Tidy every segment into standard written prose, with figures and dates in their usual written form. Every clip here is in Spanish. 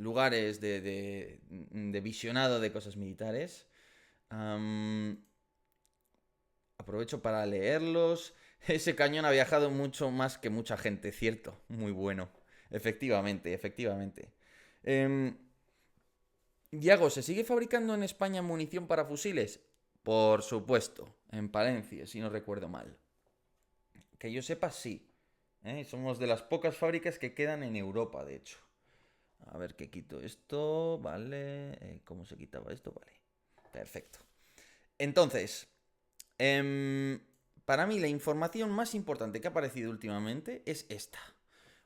lugares de visionado de cosas militares. Am, Aprovecho para leerlos. Ese cañón ha viajado mucho más que mucha gente, cierto. Muy bueno. Efectivamente, efectivamente. Em, Yago, ¿se sigue fabricando en España munición para fusiles? Por supuesto, en Palencia, si no recuerdo mal. Que yo sepa, sí. Somos de las pocas fábricas que quedan en Europa, de hecho. A ver qué quito esto, vale. ¿Cómo se quitaba esto? Vale. Perfecto. Entonces, em, para mí la información más importante que ha aparecido últimamente es esta.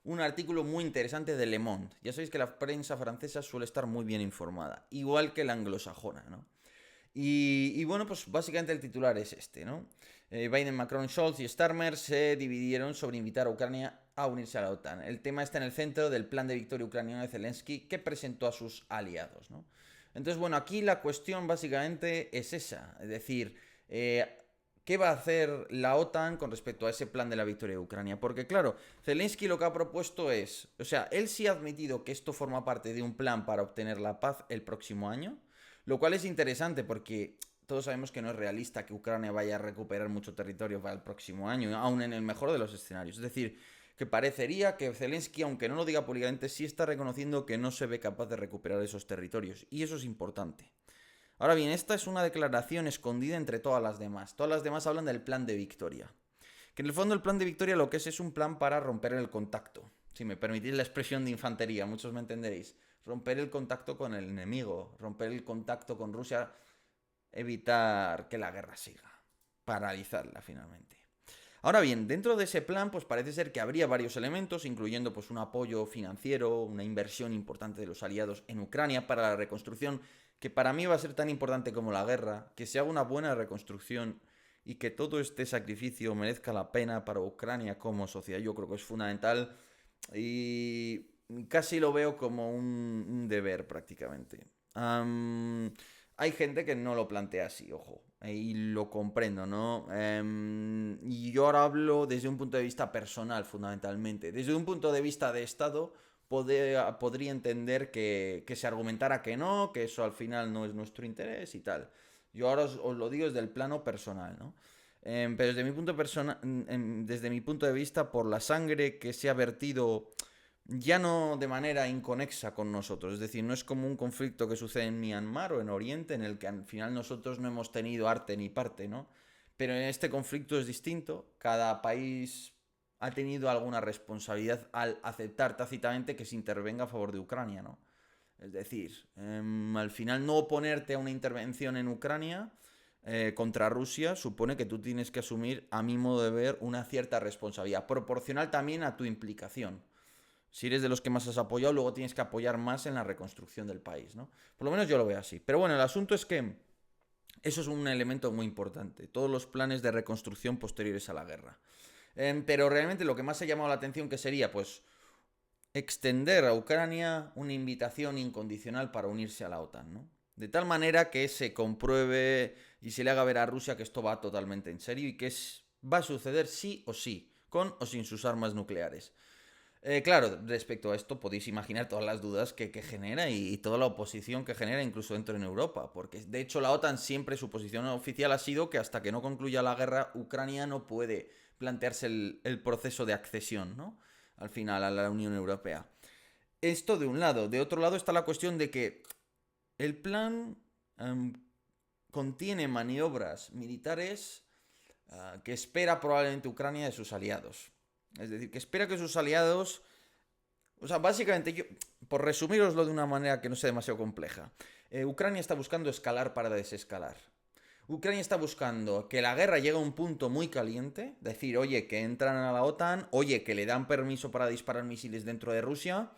Un artículo muy interesante de Le Monde. Ya sabéis que la prensa francesa suele estar muy bien informada, igual que la anglosajona, ¿no? Y bueno, pues básicamente el titular es este, ¿no? Biden, Macron, Scholz y Starmer se dividieron sobre invitar a Ucrania a unirse a la OTAN. El tema está en el centro del plan de victoria ucraniano de Zelensky que presentó a sus aliados, ¿no? Entonces, bueno, aquí la cuestión básicamente es esa, es decir, ¿qué va a hacer la OTAN con respecto a ese plan de la victoria de Ucrania? Porque claro, Zelensky lo que ha propuesto es, o sea, él sí ha admitido que esto forma parte de un plan para obtener la paz el próximo año, lo cual es interesante porque todos sabemos que no es realista que Ucrania vaya a recuperar mucho territorio para el próximo año, aún en el mejor de los escenarios. Es decir, que parecería que Zelensky, aunque no lo diga públicamente, sí está reconociendo que no se ve capaz de recuperar esos territorios. Y eso es importante. Ahora bien, esta es una declaración escondida entre todas las demás. Todas las demás hablan del plan de victoria. Que en el fondo el plan de victoria lo que es un plan para romper el contacto. Si me permitís la expresión de infantería, muchos me entenderéis. Romper el contacto con el enemigo, romper el contacto con Rusia, evitar que la guerra siga, paralizarla finalmente. Ahora bien, dentro de ese plan, pues parece ser que habría varios elementos, incluyendo pues un apoyo financiero, una inversión importante de los aliados en Ucrania para la reconstrucción, que para mí va a ser tan importante como la guerra, que se haga una buena reconstrucción y que todo este sacrificio merezca la pena para Ucrania como sociedad. Yo creo que es fundamental y casi lo veo como un deber prácticamente. Hay gente que no lo plantea así, ojo, y lo comprendo, ¿no? Y yo ahora hablo desde un punto de vista personal, fundamentalmente. Desde un punto de vista de Estado, podría entender que se argumentara que no, que eso al final no es nuestro interés y tal. Yo ahora os lo digo desde el plano personal, ¿no? Pero desde mi punto de vista, por la sangre que se ha vertido ya no de manera inconexa con nosotros, es decir, no es como un conflicto que sucede en Myanmar o en Oriente, en el que al final nosotros no hemos tenido arte ni parte, ¿no? Pero en este conflicto es distinto, cada país ha tenido alguna responsabilidad al aceptar tácitamente que se intervenga a favor de Ucrania, ¿no? Es decir, al final no oponerte a una intervención en Ucrania contra Rusia supone que tú tienes que asumir, a mi modo de ver, una cierta responsabilidad, proporcional también a tu implicación. Si eres de los que más has apoyado, luego tienes que apoyar más en la reconstrucción del país, ¿no? Por lo menos yo lo veo así. Pero bueno, el asunto es que eso es un elemento muy importante. Todos los planes de reconstrucción posteriores a la guerra. Pero realmente lo que más ha llamado la atención que sería, pues, extender a Ucrania una invitación incondicional para unirse a la OTAN, ¿no? De tal manera que se compruebe y se le haga ver a Rusia que esto va totalmente en serio y que va a suceder sí o sí, con o sin sus armas nucleares. Claro, respecto a esto podéis imaginar todas las dudas que genera y toda la oposición que genera incluso dentro de Europa, porque de hecho la OTAN siempre su posición oficial ha sido que hasta que no concluya la guerra Ucrania no puede plantearse el proceso de accesión, ¿no? Al final a la Unión Europea. Esto de un lado. De otro lado está la cuestión de que el plan contiene maniobras militares que espera probablemente Ucrania de sus aliados. Es decir, que espera que sus aliados... O sea, básicamente, yo, por resumiroslo de una manera que no sea demasiado compleja, Ucrania está buscando escalar para desescalar. Ucrania está buscando que la guerra llegue a un punto muy caliente, decir, oye, que entran a la OTAN, oye, que le dan permiso para disparar misiles dentro de Rusia.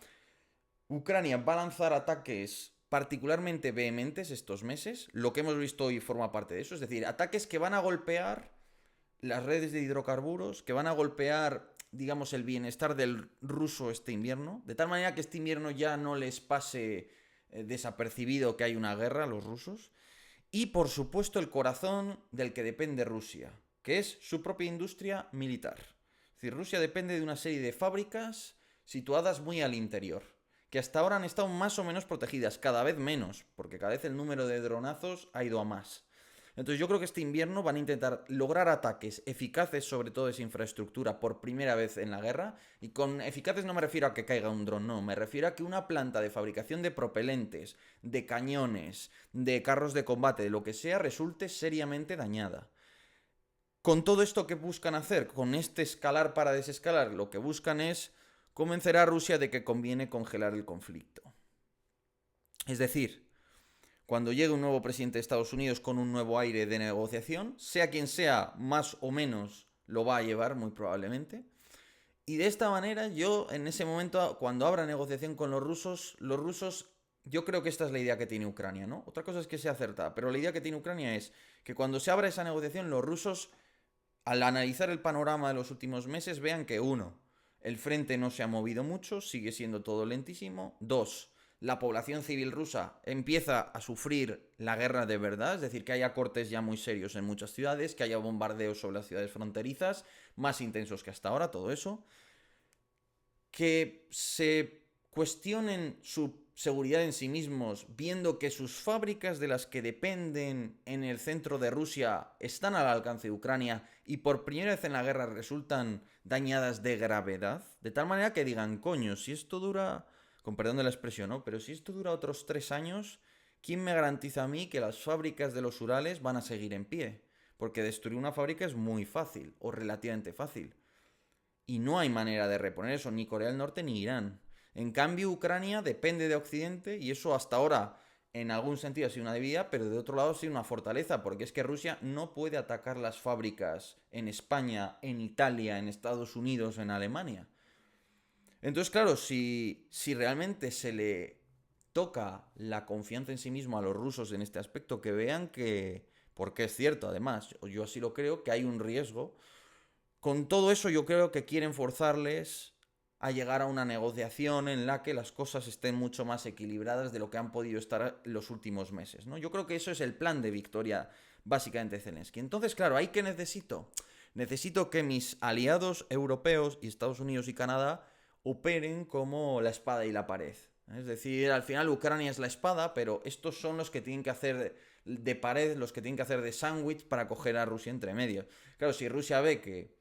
Ucrania va a lanzar ataques particularmente vehementes estos meses, lo que hemos visto hoy forma parte de eso, es decir, ataques que van a golpear las redes de hidrocarburos, que van a golpear, digamos, el bienestar del ruso este invierno, de tal manera que este invierno ya no les pase desapercibido que hay una guerra a los rusos, y por supuesto el corazón del que depende Rusia, que es su propia industria militar. Es decir, Rusia depende de una serie de fábricas situadas muy al interior, que hasta ahora han estado más o menos protegidas, cada vez menos, porque cada vez el número de dronazos ha ido a más. Entonces yo creo que este invierno van a intentar lograr ataques eficaces sobre toda esa infraestructura por primera vez en la guerra. Y con eficaces no me refiero a que caiga un dron, no. Me refiero a que una planta de fabricación de propelentes, de cañones, de carros de combate, de lo que sea, resulte seriamente dañada. Con todo esto que buscan hacer, con este escalar para desescalar, lo que buscan es convencer a Rusia de que conviene congelar el conflicto. Es decir, cuando llegue un nuevo presidente de Estados Unidos con un nuevo aire de negociación, sea quien sea, más o menos lo va a llevar muy probablemente. Y de esta manera yo en ese momento, cuando abra negociación con los rusos, yo creo que esta es la idea que tiene Ucrania, ¿no? Otra cosa es que sea acertada, pero la idea que tiene Ucrania es que cuando se abra esa negociación, los rusos, al analizar el panorama de los últimos meses, vean que uno, el frente no se ha movido mucho, sigue siendo todo lentísimo. Dos, la población civil rusa empieza a sufrir la guerra de verdad, es decir, que haya cortes ya muy serios en muchas ciudades, que haya bombardeos sobre las ciudades fronterizas, más intensos que hasta ahora, todo eso. Que se cuestionen su seguridad en sí mismos, viendo que sus fábricas de las que dependen en el centro de Rusia están al alcance de Ucrania y por primera vez en la guerra resultan dañadas de gravedad, de tal manera que digan, coño, si esto dura, con perdón de la expresión, ¿no? Pero si esto dura otros 3 años, ¿quién me garantiza a mí que las fábricas de los Urales van a seguir en pie? Porque destruir una fábrica es muy fácil, o relativamente fácil. Y no hay manera de reponer eso, ni Corea del Norte ni Irán. En cambio, Ucrania depende de Occidente y eso hasta ahora en algún sentido ha sido una debilidad, pero de otro lado ha sido una fortaleza, porque es que Rusia no puede atacar las fábricas en España, en Italia, en Estados Unidos, en Alemania. Entonces, claro, si realmente se le toca la confianza en sí mismo a los rusos en este aspecto, que vean que, porque es cierto además, yo así lo creo, que hay un riesgo. Con todo eso yo creo que quieren forzarles a llegar a una negociación en la que las cosas estén mucho más equilibradas de lo que han podido estar los últimos meses, ¿no? Yo creo que eso es el plan de victoria básicamente de Zelensky. Entonces, claro, ¿ahí qué necesito? Necesito que mis aliados europeos y Estados Unidos y Canadá operen como la espada y la pared. Es decir, al final Ucrania es la espada, pero estos son los que tienen que hacer de pared, los que tienen que hacer de sándwich para coger a Rusia entre medio. Claro, si Rusia ve que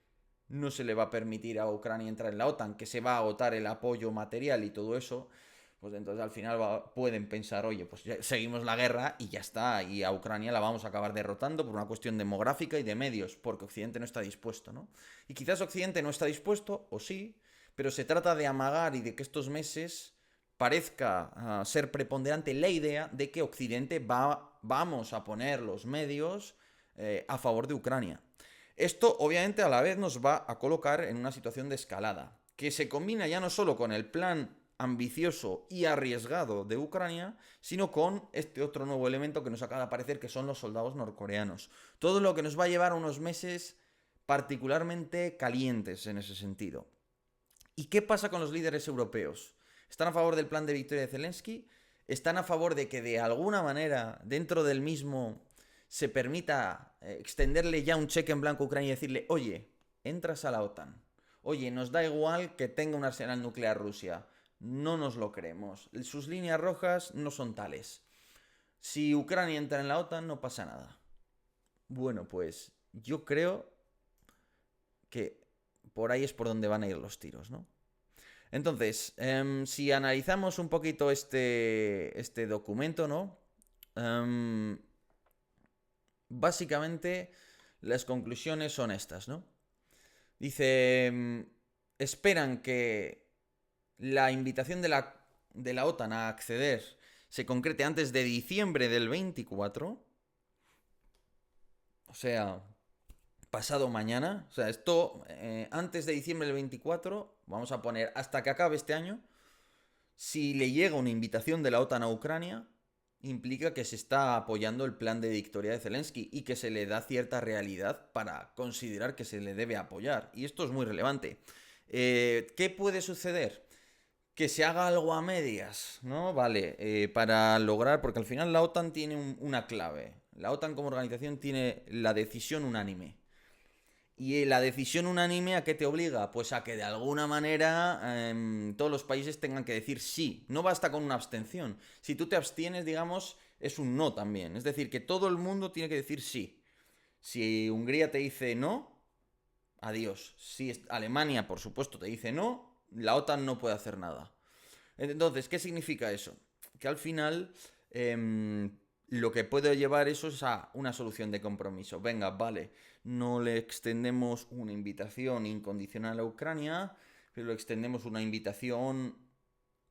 no se le va a permitir a Ucrania entrar en la OTAN, que se va a agotar el apoyo material y todo eso, pues entonces al final pueden pensar, oye, pues ya seguimos la guerra y ya está, y a Ucrania la vamos a acabar derrotando por una cuestión demográfica y de medios, porque Occidente no está dispuesto, ¿no? Y quizás Occidente no está dispuesto, o sí, pero se trata de amagar y de que estos meses parezca ser preponderante la idea de que Occidente vamos a poner los medios a favor de Ucrania. Esto obviamente a la vez nos va a colocar en una situación de escalada, que se combina ya no solo con el plan ambicioso y arriesgado de Ucrania, sino con este otro nuevo elemento que nos acaba de aparecer, que son los soldados norcoreanos. Todo lo que nos va a llevar unos meses particularmente calientes en ese sentido. ¿Y qué pasa con los líderes europeos? ¿Están a favor del plan de victoria de Zelensky? ¿Están a favor de que de alguna manera dentro del mismo se permita extenderle ya un cheque en blanco a Ucrania y decirle, oye, entras a la OTAN, oye, nos da igual que tenga un arsenal nuclear Rusia, no nos lo creemos, sus líneas rojas no son tales, si Ucrania entra en la OTAN no pasa nada? Bueno, pues yo creo que por ahí es por donde van a ir los tiros, ¿no? Entonces, si analizamos un poquito este documento, ¿no? Básicamente, las conclusiones son estas, ¿no? Dice, esperan que la invitación de la OTAN a acceder se concrete antes de diciembre del 24, o sea, pasado mañana, o sea, esto antes de diciembre del 24, vamos a poner hasta que acabe este año, si le llega una invitación de la OTAN a Ucrania, implica que se está apoyando el plan de victoria de Zelensky y que se le da cierta realidad para considerar que se le debe apoyar. Y esto es muy relevante. ¿Qué puede suceder? Que se haga algo a medias, ¿no? Vale, para lograr, porque al final la OTAN tiene una clave. La OTAN como organización tiene la decisión unánime. Y la decisión unánime, ¿a qué te obliga? Pues a que de alguna manera todos los países tengan que decir sí. No basta con una abstención. Si tú te abstienes, digamos, es un no también. Es decir, que todo el mundo tiene que decir sí. Si Hungría te dice no, adiós. Si Alemania, por supuesto, te dice no, la OTAN no puede hacer nada. Entonces, ¿qué significa eso? Que al final lo que puede llevar eso es a una solución de compromiso. Venga, vale, no le extendemos una invitación incondicional a Ucrania, pero le extendemos una invitación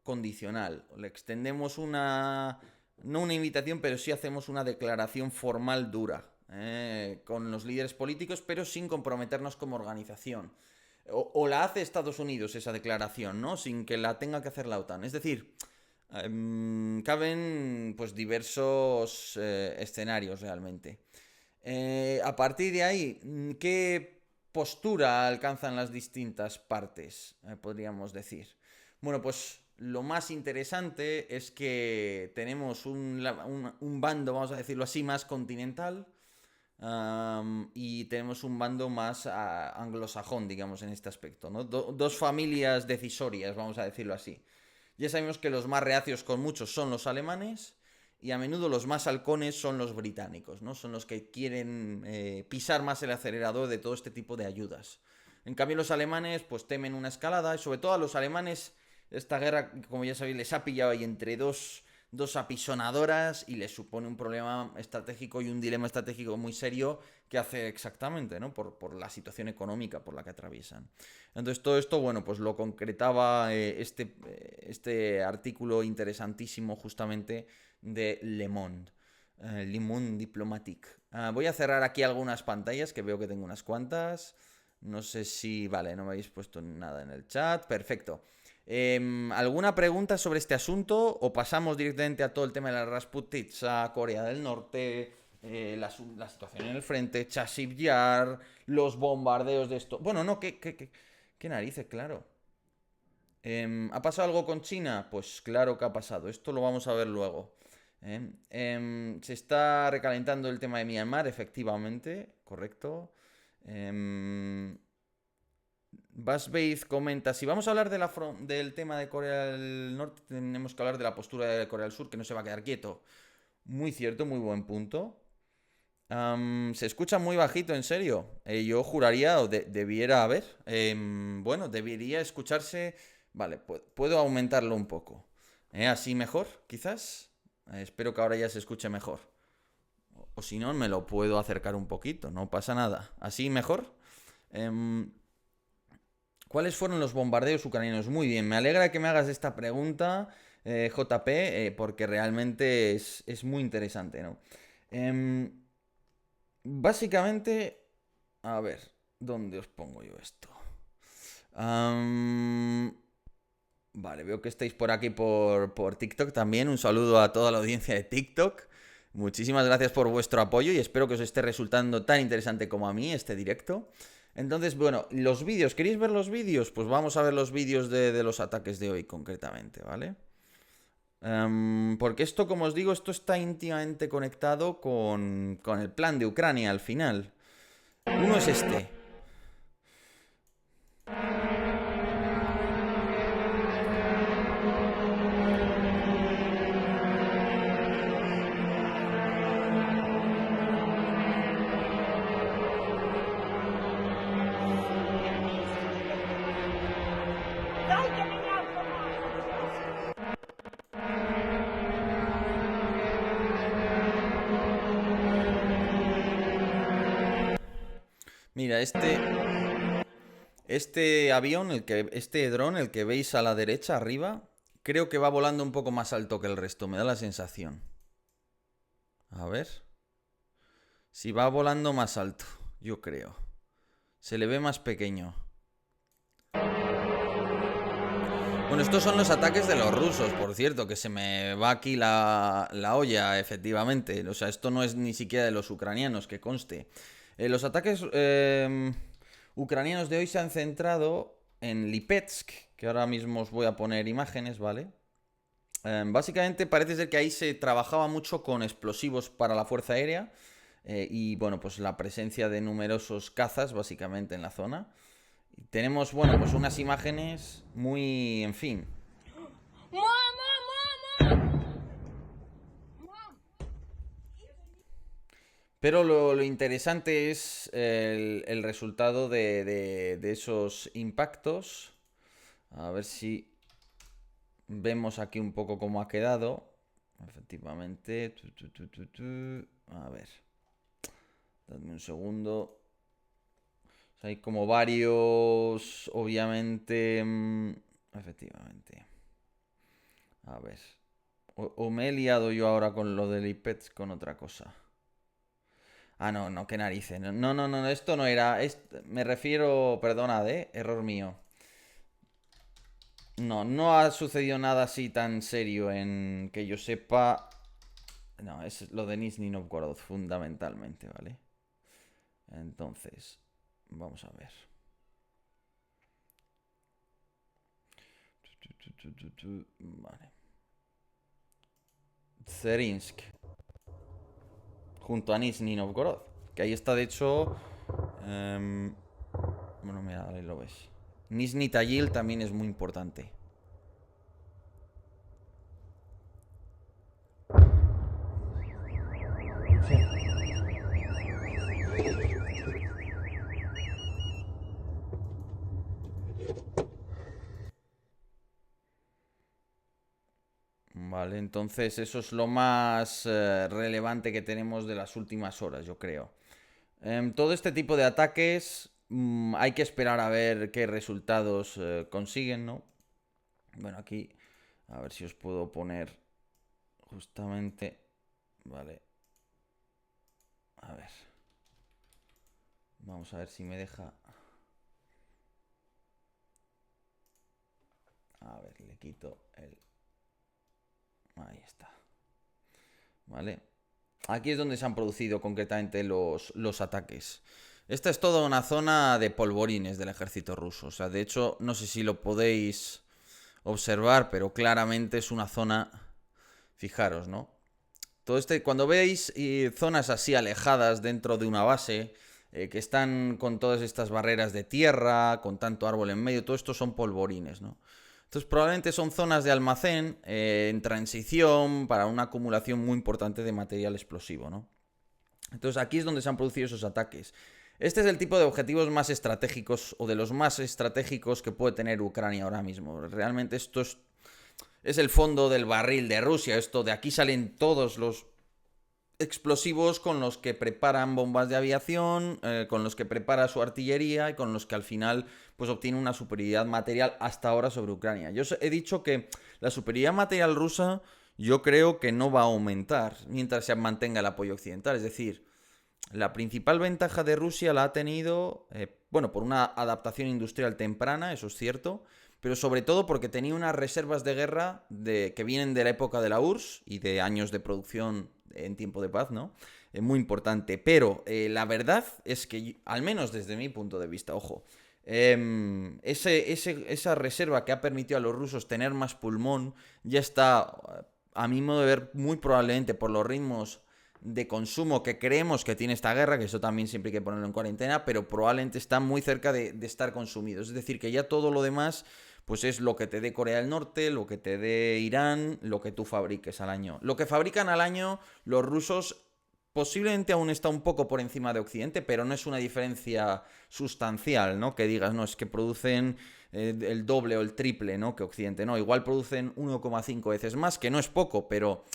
condicional. Le extendemos una... No una invitación, pero sí hacemos una declaración formal dura con los líderes políticos, pero sin comprometernos como organización. O la hace Estados Unidos esa declaración, ¿no? Sin que la tenga que hacer la OTAN. Es decir, caben pues diversos escenarios realmente. A partir de ahí, ¿qué postura alcanzan las distintas partes? Podríamos decir. Bueno, pues lo más interesante es que tenemos un bando, vamos a decirlo así, más continental. Y tenemos un bando más anglosajón, digamos, en este aspecto, ¿no? Dos familias decisorias, vamos a decirlo así. Ya sabemos que los más reacios con muchos son los alemanes y a menudo los más halcones son los británicos, ¿no? Son los que quieren pisar más el acelerador de todo este tipo de ayudas. En cambio los alemanes pues temen una escalada y sobre todo a los alemanes esta guerra, como ya sabéis, les ha pillado ahí entre dos apisonadoras y les supone un problema estratégico y un dilema estratégico muy serio que hace exactamente, ¿no? Por la situación económica por la que atraviesan. Entonces todo esto, bueno, pues lo concretaba este artículo interesantísimo justamente de Le Monde. Le Monde Diplomatique. Voy a cerrar aquí algunas pantallas, que veo que tengo unas cuantas. No sé si... Vale, no me habéis puesto nada en el chat. Perfecto. ¿Alguna pregunta sobre este asunto? ¿O pasamos directamente a todo el tema de la Rasputitsa, Corea del Norte, la situación en el frente, Chasiv Yar, los bombardeos de esto? Bueno, no, ¿qué narices? Claro. ¿Ha pasado algo con China? Pues claro que ha pasado. Esto lo vamos a ver luego. Se está recalentando el tema de Myanmar, efectivamente, correcto. Basbeiz comenta, si vamos a hablar del tema de Corea del Norte, tenemos que hablar de la postura de Corea del Sur, que no se va a quedar quieto. Muy cierto, muy buen punto. Se escucha muy bajito, en serio. Yo juraría, o debiera haber. Bueno, debería escucharse. Vale, puedo aumentarlo un poco. Así mejor, quizás. Espero que ahora ya se escuche mejor. O si no, me lo puedo acercar un poquito, no pasa nada. ¿Así mejor? ¿Cuáles fueron los bombardeos ucranianos? Muy bien, me alegra que me hagas esta pregunta, JP, porque realmente es muy interesante, ¿no? Em, Básicamente, a ver, ¿dónde os pongo yo esto? Vale, veo que estáis por aquí por TikTok también. Un saludo a toda la audiencia de TikTok. Muchísimas gracias por vuestro apoyo y espero que os esté resultando tan interesante como a mí este directo. Entonces, bueno, los vídeos, ¿queréis ver los vídeos? Pues vamos a ver los vídeos de los ataques de hoy concretamente, ¿vale? Porque esto, como os digo, esto está íntimamente conectado con el plan de Ucrania al final. Uno es este. Mira, este avión, este dron, el que veis a la derecha arriba, creo que va volando un poco más alto que el resto, me da la sensación. A ver. Si va volando más alto, yo creo. Se le ve más pequeño. Bueno, estos son los ataques de los rusos, por cierto, que se me va aquí la olla, efectivamente. O sea, esto no es ni siquiera de los ucranianos, que conste. Los ataques ucranianos de hoy se han centrado en Lipetsk, que ahora mismo os voy a poner imágenes, ¿vale? Básicamente parece ser que ahí se trabajaba mucho con explosivos para la Fuerza Aérea. y bueno, pues la presencia de numerosos cazas básicamente en la zona. Tenemos, bueno, pues unas imágenes muy, en fin. Pero lo interesante es el resultado de esos impactos. A ver si vemos aquí un poco cómo ha quedado. Efectivamente. A ver, dadme un segundo. Hay como varios, obviamente. Efectivamente. A ver. O me he liado yo ahora con lo del IPETS con otra cosa. Ah, no, no, qué narices. No, no, no, no, esto no era. Me refiero, perdonad, error mío. No, no ha sucedido nada así tan serio en que yo sepa. No, es lo de Nizhny Novgorod, fundamentalmente, ¿vale? Entonces, vamos a ver. Vale. Zerinsk. Junto a Nizhny Novgorod. Que ahí está, de hecho. Bueno, mira, ahí lo ves. Nizhny Tagil también es muy importante. Vale, entonces eso es lo más relevante que tenemos de las últimas horas, yo creo. Todo este tipo de ataques hay que esperar a ver qué resultados consiguen, ¿no? Bueno, aquí a ver si os puedo poner justamente... Vale, a ver. Vamos a ver si me deja... A ver, le quito el... Ahí está. Vale. Aquí es donde se han producido concretamente los ataques. Esta es toda una zona de polvorines del ejército ruso. O sea, de hecho, no sé si lo podéis observar, pero claramente es una zona... Fijaros, ¿no? Todo cuando veis zonas así alejadas dentro de una base, que están con todas estas barreras de tierra, con tanto árbol en medio, todo esto son polvorines, ¿no? Entonces probablemente son zonas de almacén en transición para una acumulación muy importante de material explosivo, ¿no? Entonces aquí es donde se han producido esos ataques. Este es el tipo de objetivos más estratégicos o de los más estratégicos que puede tener Ucrania ahora mismo. Realmente esto es el fondo del barril de Rusia. Esto de aquí salen todos los explosivos con los que preparan bombas de aviación, con los que prepara su artillería y con los que al final pues obtiene una superioridad material hasta ahora sobre Ucrania. Yo he dicho que la superioridad material rusa yo creo que no va a aumentar mientras se mantenga el apoyo occidental. Es decir, la principal ventaja de Rusia la ha tenido, bueno, por una adaptación industrial temprana, eso es cierto, pero sobre todo porque tenía unas reservas de guerra que vienen de la época de la URSS y de años de producción en tiempo de paz, ¿no? Muy importante. Pero la verdad es que, al menos desde mi punto de vista, ojo, esa reserva que ha permitido a los rusos tener más pulmón ya está, a mi modo de ver, muy probablemente por los ritmos de consumo que creemos que tiene esta guerra, que eso también siempre hay que ponerlo en cuarentena, pero probablemente está muy cerca de estar consumido. Es decir, que ya todo lo demás pues es lo que te dé Corea del Norte, lo que te dé Irán, lo que tú fabriques al año. Lo que fabrican al año los rusos posiblemente aún está un poco por encima de Occidente, pero no es una diferencia sustancial, ¿no? Que digas, no, es que producen el doble o el triple, ¿no? Que Occidente, no, igual producen 1,5 veces más, que no es poco, pero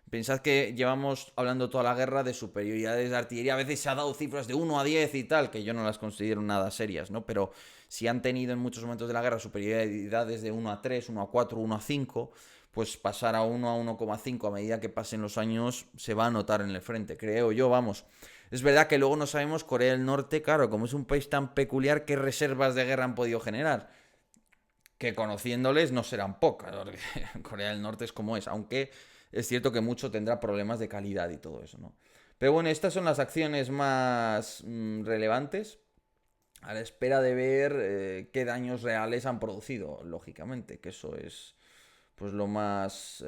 pensad que llevamos hablando toda la guerra de superioridades de artillería. A veces se ha dado cifras de 1 a 10 y tal, que yo no las considero nada serias, ¿no? Pero si han tenido en muchos momentos de la guerra superioridades de 1 a 3, 1 a 4, 1 a 5, pues pasar a 1 a 1,5 a medida que pasen los años se va a notar en el frente, creo yo, vamos. Es verdad que luego no sabemos Corea del Norte, claro, como es un país tan peculiar, qué reservas de guerra han podido generar. Que conociéndoles no serán pocas. Corea del Norte es como es, aunque es cierto que mucho tendrá problemas de calidad y todo eso, ¿no? Pero bueno, estas son las acciones más relevantes a la espera de ver qué daños reales han producido, lógicamente, que eso es pues lo más,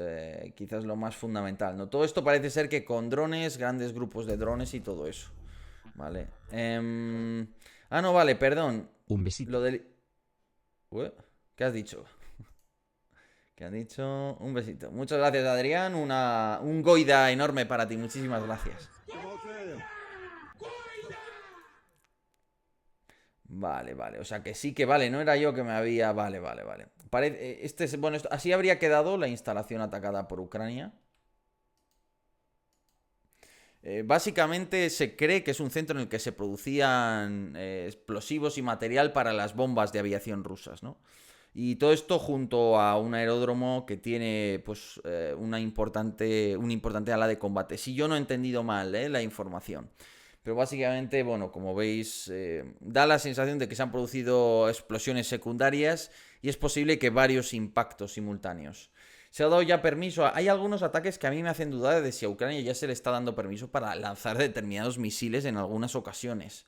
quizás lo más fundamental, ¿no? Todo esto parece ser que con drones, grandes grupos de drones y todo eso, ¿vale? No, vale, perdón. Un besito. Lo del... Ué, ¿qué has dicho? ¿Qué has dicho? Un besito. Muchas gracias, Adrián. Un goida enorme para ti. Muchísimas gracias. Vale, vale. O sea que sí que vale. No era yo que me había... Vale, vale, vale. Bueno, así habría quedado la instalación atacada por Ucrania. Básicamente se cree que es un centro en el que se producían explosivos y material para las bombas de aviación rusas, ¿no? Y todo esto junto a un aeródromo que tiene pues un importante ala de combate. Si yo no he entendido mal la información. Pero básicamente, bueno, como veis, da la sensación de que se han producido explosiones secundarias y es posible que varios impactos simultáneos. Se ha dado ya permiso. Hay algunos ataques que a mí me hacen dudar de si a Ucrania ya se le está dando permiso para lanzar determinados misiles en algunas ocasiones.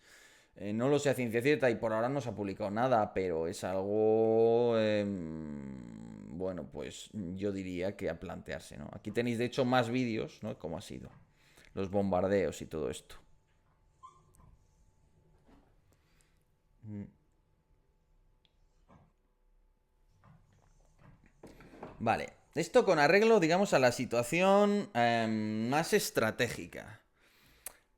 No lo sé a ciencia cierta y por ahora no se ha publicado nada, pero es algo... bueno, pues yo diría que a plantearse, ¿no? Aquí tenéis de hecho más vídeos, ¿no? Cómo ha sido. Los bombardeos y todo esto. Vale, esto con arreglo, digamos, a la situación más estratégica.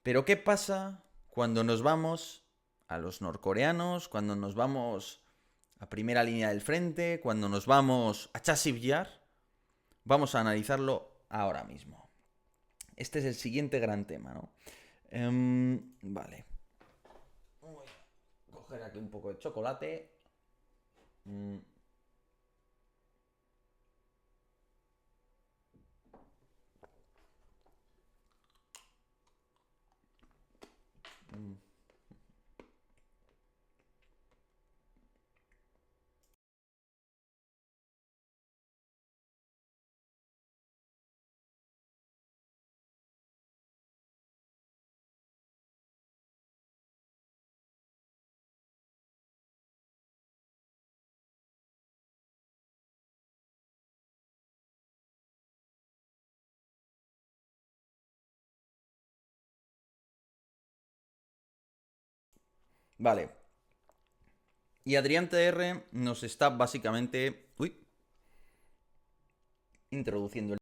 Pero ¿qué pasa cuando nos vamos a los norcoreanos, cuando nos vamos a primera línea del frente, cuando nos vamos a Chasiv Yar? Vamos a analizarlo ahora mismo. Este es el siguiente gran tema, ¿no? Vale. Voy a coger aquí un poco de chocolate. Mm, mm. Vale. Y Adrián TR nos está básicamente... Uy. Introduciendo